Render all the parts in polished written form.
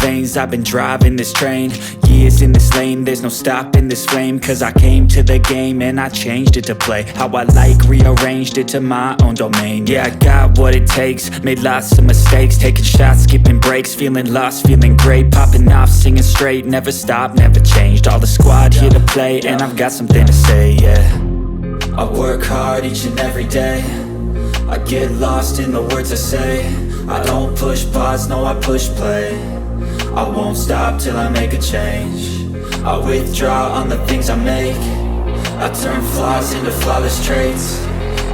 veins, I've been driving this train. Years in this lane, there's no stopping this flame. Cause I came to the game and I changed it to play how I like, rearranged it to my own domain. Yeah, I got what it takes, made lots of mistakes, taking shots, skipping breaks, feeling lost, feeling great, popping off, singing straight, never stopped, never changed. All the squad here to play, and I've got something to say, yeah. I work hard each and every day, I get lost in the words I say. I don't push pause, no, I push play. I won't stop till I make a change. I withdraw on the things I make. I turn flaws into flawless traits.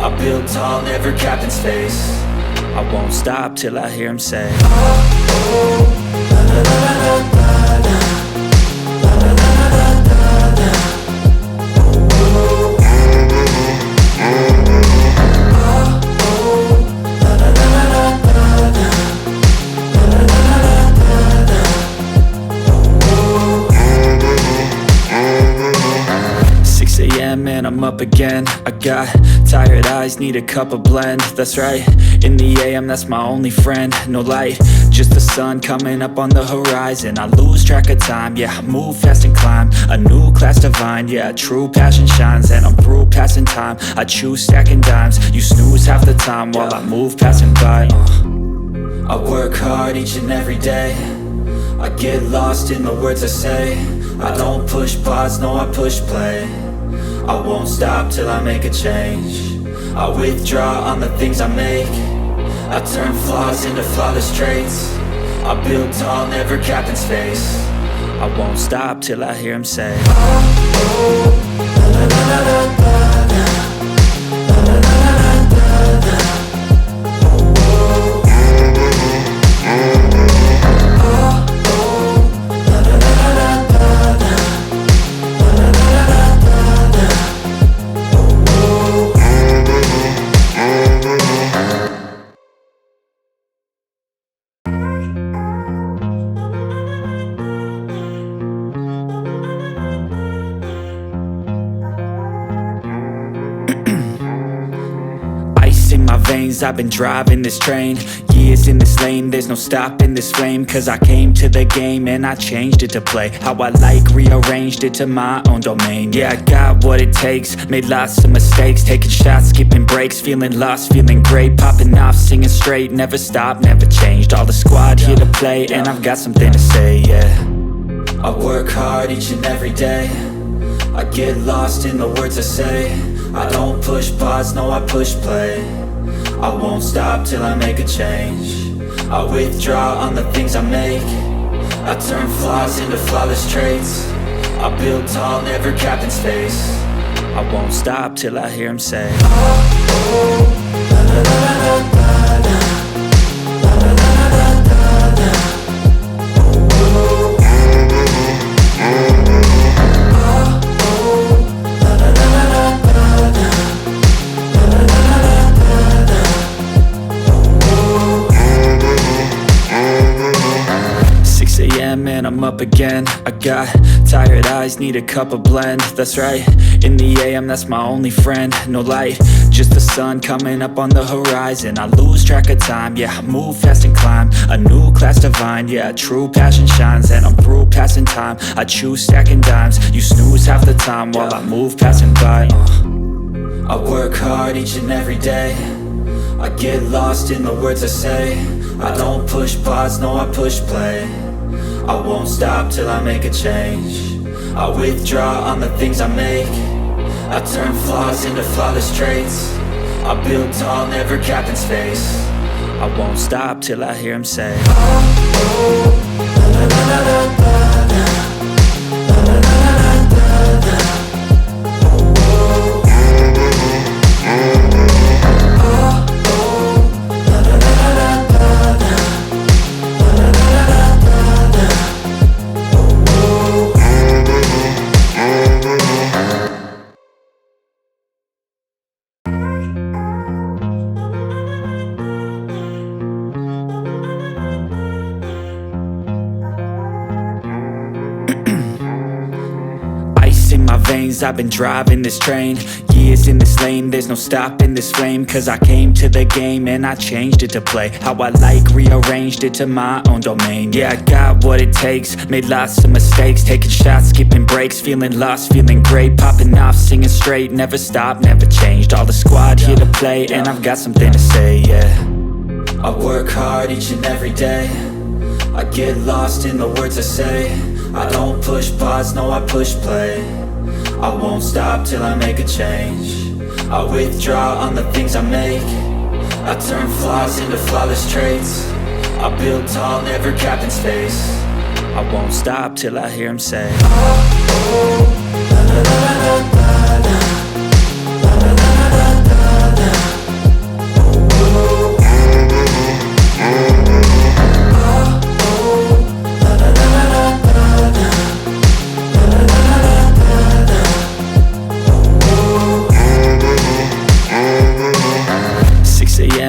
I build tall, never capped in space. I won't stop till I hear him say, oh, oh, la la la la la la, la la la la la la, oh, oh, and I'm up again. I got tired eyes, need a cup of blend. That's right, in the AM, that's my only friend. No light, just the sun coming up on the horizon. I lose track of time, yeah, I move fast and climb a new class divine, yeah, true passion shines. And I'm through passing time, I choose stacking dimes. You snooze half the time while I move passing by. I work hard each and every day, I get lost in the words I say. I don't push pause, no, I push play. I won't stop till I make a change. I withdraw on the things I make. I turn flaws into flawless traits. I build tall, never capped in space. I won't stop till I hear him say, oh, oh, la la la la la la, la la la la la la, oh, oh, I've been driving this train. Years in this lane, there's no stopping this flame. Cause I came to the game and I changed it to play how I like, rearranged it to my own domain. Yeah, I got what it takes, made lots of mistakes, taking shots, skipping breaks, feeling lost, feeling great, popping off, singing straight, never stopped, never changed. All the squad here to play, and I've got something to say, yeah. I work hard each and every day, I get lost in the words I say. I don't push pause, no, I push play. I won't stop till I make a change. I withdraw on the things I make. I turn flaws into flawless traits. I build tall, never capped in space. I won't stop till I hear him say, oh, oh, la la la la la la, la la la la la la, oh, oh, la la la la la la, la la la la la la. 6 a.m. and I'm up again. I got tired eyes, need a cup of blend. That's right, in the AM, that's my only friend. No light, just the sun coming up on the horizon. I lose track of time, yeah, I move fast and climb a new class divine, yeah, true passion shines. And I'm through passing time, I choose stacking dimes. You snooze half the time while I move passing by. I work hard each and every day, I get lost in the words I say. I don't push pause, no, I push play. I won't stop till I make a change. I withdraw on the things I make. I turn flaws into flawless traits. I build tall, never capped in space. I won't stop till I hear him say, oh, oh, la la la la la la, la la la la la la, oh, oh, my veins, I've been driving this train. Years in this lane, there's no stopping this flame. Cause I came to the game and I changed it to play how I like, rearranged it to my own domain. Yeah, I got what it takes, made lots of mistakes, taking shots, skipping breaks, feeling lost, feeling great, popping off, singing straight, never stopped, never changed. All the squad here to play, and I've got something to say, yeah. I work hard each and every day, I get lost in the words I say. I don't push pause, no, I push play. I won't stop till I make a change. I withdraw on the things I make. I turn flaws into flawless traits. I build tall, never capped in space. I won't stop till I hear him say, oh, oh, la, la, la, la, la, la, la, la, la, la, la, la.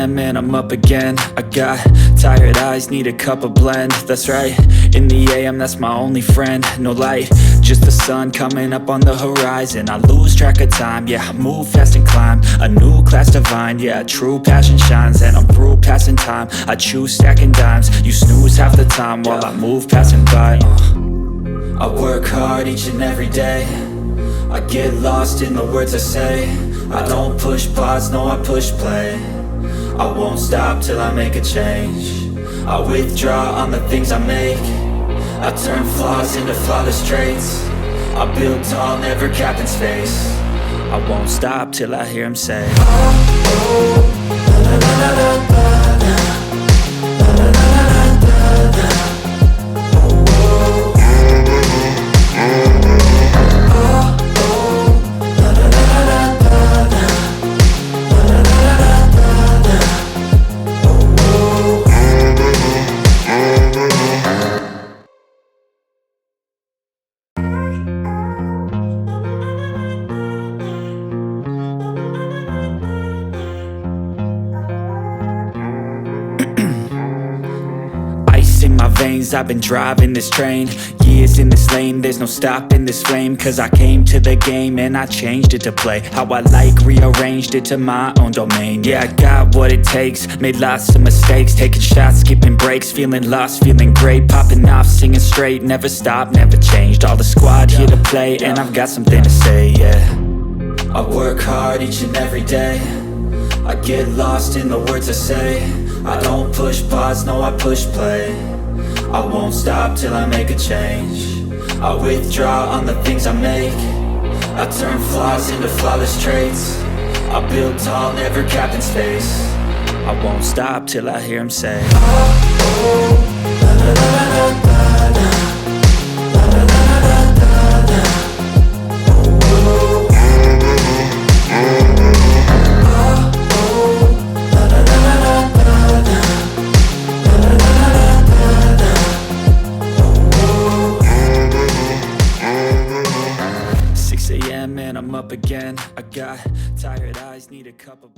Man, I'm up again. I got tired eyes, need a cup of blend. That's right, in the AM, that's my only friend. No light, just the sun coming up on the horizon. I lose track of time, yeah, I move fast and climb a new class divine, yeah, true passion shines. And I'm through passing time, I choose stacking dimes. You snooze half the time while I move passing by. I work hard each and every day, I get lost in the words I say. I don't push pause, no, I push play. I won't stop till I make a change. I withdraw on the things I make. I turn flaws into flawless traits. I build tall, never capped in space. I won't stop till I hear him say, oh, oh, la, la, la, la, la, la, la, la, la, la, la, la. In my veins, I've been driving this train. Years in this lane, there's no stopping this flame. Cause I came to the game and I changed it to play how I like, rearranged it to my own domain. Yeah, I got what it takes, made lots of mistakes, taking shots, skipping breaks, feeling lost, feeling great, popping off, singing straight, never stopped, never changed. All the squad here to play, and I've got something to say, yeah. I work hard each and every day, I get lost in the words I say. I don't push pause, no, I push play. I won't stop till I make a change. I withdraw on the things I make. I turn flaws into flawless traits. I build tall, never capped in space. I won't stop till I hear him say, oh, oh, la, la, la, la, la, la, la, la, la, la, la, la. Man, I'm up again. I got tired eyes, need a cup of